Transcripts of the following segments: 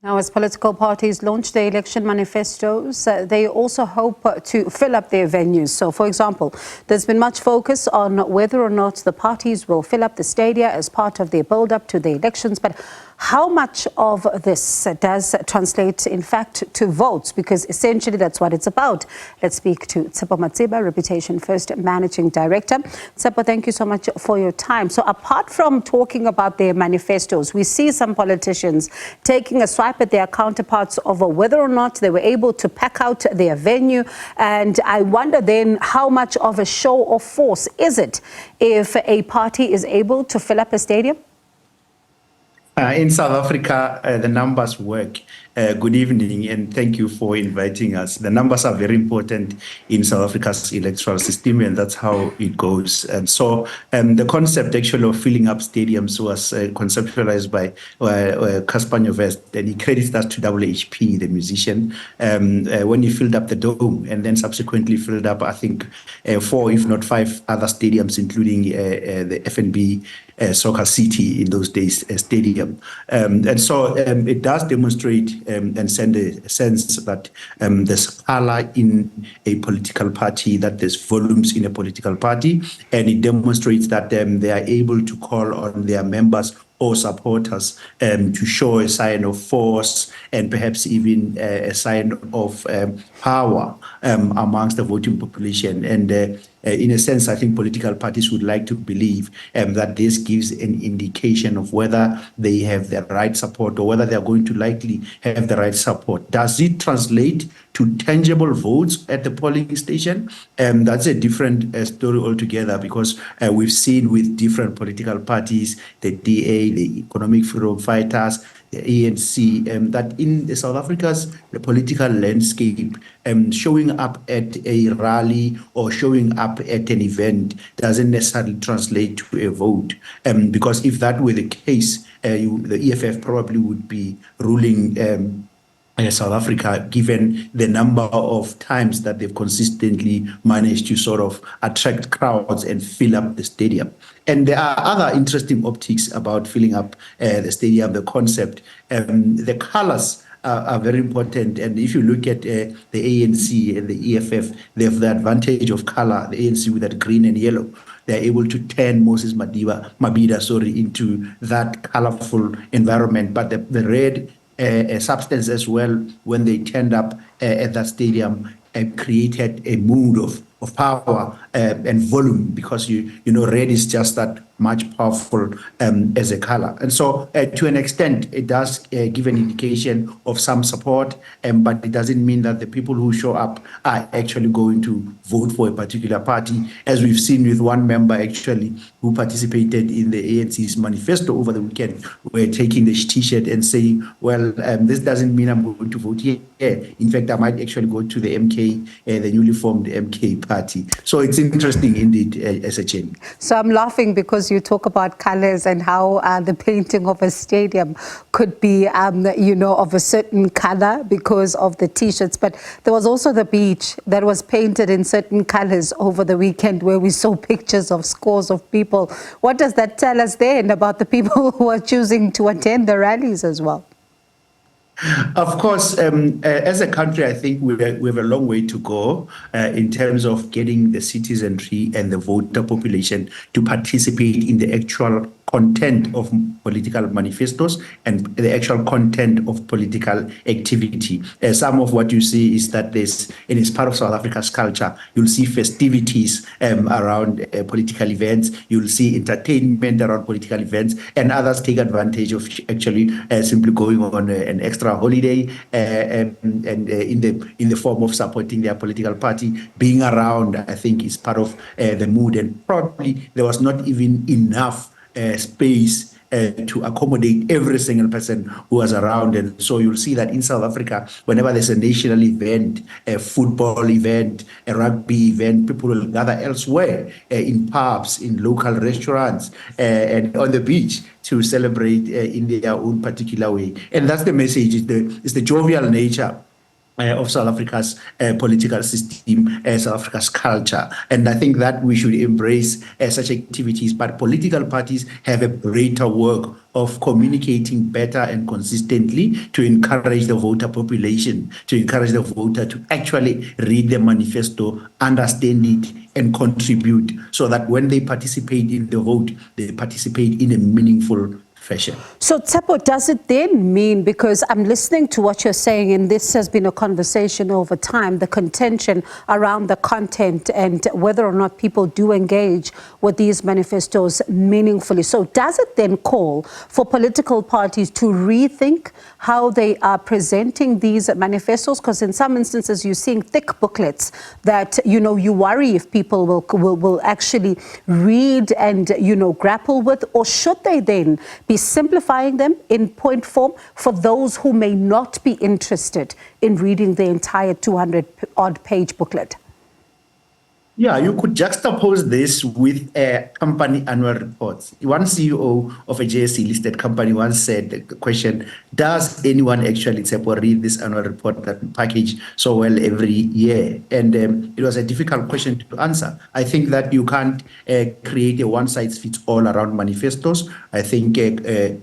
Now, as political parties launch their election manifestos, they also hope to fill up their venues. So, for example, there's been much focus on whether or not the parties will fill up the stadia as part of their build-up to the elections. But how much of this does translate, in fact, to votes? Because essentially that's what it's about. Let's speak to Tshepo Matseba, Reputation First Managing Director. Tshepo, thank you so much for your time. So apart from talking about their manifestos, we see some politicians taking a swipe at their counterparts over whether or not they were able to pack out their venue. And I wonder then how much of a show of force is it if a party is able to fill up a stadium? In South Africa, the numbers work. Good evening, and thank you for inviting us. The numbers are very important in South Africa's electoral system, and that's how it goes. And so the concept actually of filling up stadiums was conceptualized by Caspar Nyovest, and he credits that to WHP, the musician, when he filled up the Dome and then subsequently filled up, I think, 4, if not 5 other stadiums, including the FNB Soccer City in those days stadium. And so it does demonstrate and send a sense that there's color in a political party, that there's volumes in a political party, and it demonstrates that they are able to call on their members or supporters to show a sign of force and perhaps even a sign of power amongst the voting population. And in a sense, I think political parties would like to believe that this gives an indication of whether they have the right support or whether they're going to likely have the right support. Does it translate to tangible votes at the polling station? That's a different story altogether, because we've seen with different political parties, the DA, the Economic Freedom Fighters, the ANC, that in South Africa's the political landscape, showing up at a rally or showing up at an event doesn't necessarily translate to a vote. Because if that were the case, the EFF probably would be ruling South Africa, given the number of times that they've consistently managed to sort of attract crowds and fill up the stadium. And there are other interesting optics about filling up the stadium, the concept. The colors are very important. And if you look at the ANC and the EFF, they have the advantage of color, the ANC with that green and yellow. They're able to turn Moses Mabhida into that colorful environment. But the red substance as well, when they turned up at that stadium, created a mood of power and volume, because you know red is just that much powerful as a color. And so to an extent it does give an indication of some support, but it doesn't mean that the people who show up are actually going to vote for a particular party, as we've seen with one member actually who participated in the ANC's manifesto over the weekend, were taking the t-shirt and saying, well, this doesn't mean I'm going to vote here. In fact, I might actually go to the MK, the newly formed MK party. So it's interesting indeed, as a chain. So I'm laughing because you talk about colors and how the painting of a stadium could be, of a certain color because of the t-shirts. But there was also the beach that was painted in certain colors over the weekend, where we saw pictures of scores of people. What does that tell us then about the people who are choosing to attend the rallies as well? Of course, as a country, I think we have a long way to go in terms of getting the citizenry and the voter population to participate in the actual content of political manifestos and the actual content of political activity. Some of what you see is that and it's part of South Africa's culture. You'll see festivities around political events. You'll see entertainment around political events, and others take advantage of actually simply going on an extra holiday and in the form of supporting their political party. Being around, I think, is part of the mood, and probably there was not even enough space to accommodate every single person who was around. And so you'll see that in South Africa, whenever there's a national event, a football event, a rugby event, people will gather elsewhere, in pubs, in local restaurants, and on the beach to celebrate in their own particular way. And that's the message. It's the jovial nature of South Africa's political system, South Africa's culture. And I think that we should embrace such activities. But political parties have a greater work of communicating better and consistently to encourage the voter population, to encourage the voter to actually read the manifesto, understand it, and contribute, so that when they participate in the vote, they participate in a meaningful fashion. So, Tshepo, does it then mean, because I'm listening to what you're saying, and this has been a conversation over time, the contention around the content and whether or not people do engage with these manifestos meaningfully. So does it then call for political parties to rethink how they are presenting these manifestos? Because in some instances, you're seeing thick booklets that, you worry if people will actually read and, grapple with, or should they then be simplifying them in point form for those who may not be interested in reading the entire 200-odd page booklet? Yeah, you could juxtapose this with company annual reports. One CEO of a JSE-listed company once said the question, does anyone actually read this annual report that package so well every year? And it was a difficult question to answer. I think that you can't create a one-size-fits-all around manifestos. I think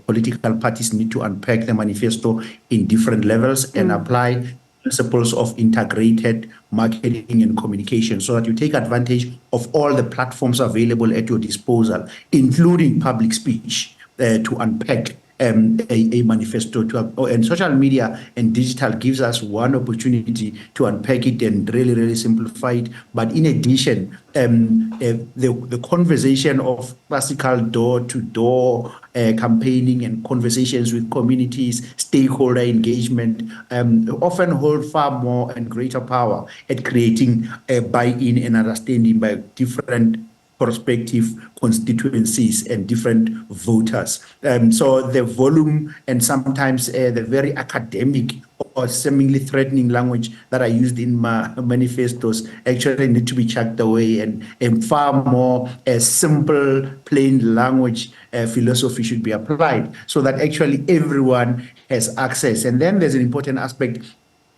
political parties need to unpack the manifesto in different levels and apply principles of integrated marketing and communication, so that you take advantage of all the platforms available at your disposal, including public speech, to unpack a manifesto. And social media and digital gives us one opportunity to unpack it and really, really simplify it. But in addition, the conversation of classical door-to-door campaigning and conversations with communities, stakeholder engagement, often hold far more and greater power at creating a buy-in and understanding by different prospective constituencies and different voters. So the volume and sometimes the very academic or seemingly threatening language that are used in manifestos actually need to be chucked away, and far more simple, plain language philosophy should be applied, so that actually everyone has access. And then there's an important aspect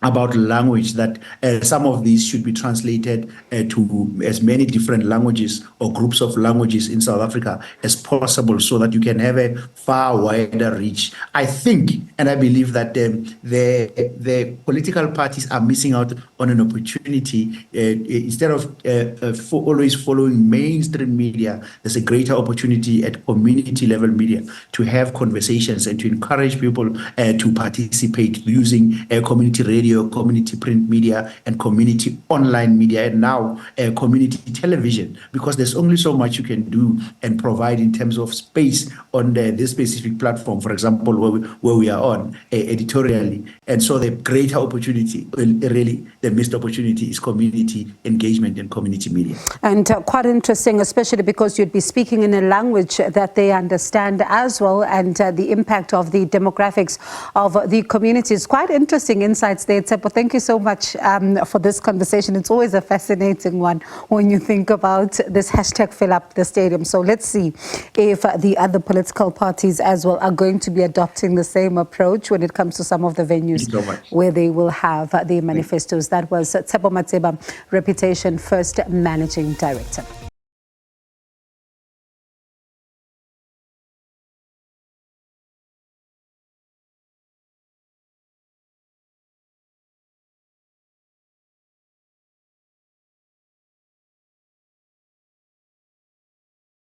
about language, that some of these should be translated to as many different languages or groups of languages in South Africa as possible, so that you can have a far wider reach. I think, and I believe that the political parties are missing out on an opportunity. Instead of always following mainstream media, there's a greater opportunity at community level media to have conversations and to encourage people to participate using community radio, community print media, and community online media, and now community television, because there's only so much you can do and provide in terms of space on this specific platform, for example, where we are on editorially. And so the greater opportunity, really the missed opportunity, is community engagement and community media. And quite interesting, especially because you'd be speaking in a language that they understand as well, and the impact of the demographics of the communities. Quite interesting insights there, Tshepo. Thank you so much for this conversation. It's always a fascinating one when you think about this hashtag fill up the stadium. So let's see if the other political parties as well are going to be adopting the same approach when it comes to some of the venues where they will have the manifestos. That was Tshepo Matseba, Reputation First Managing Director.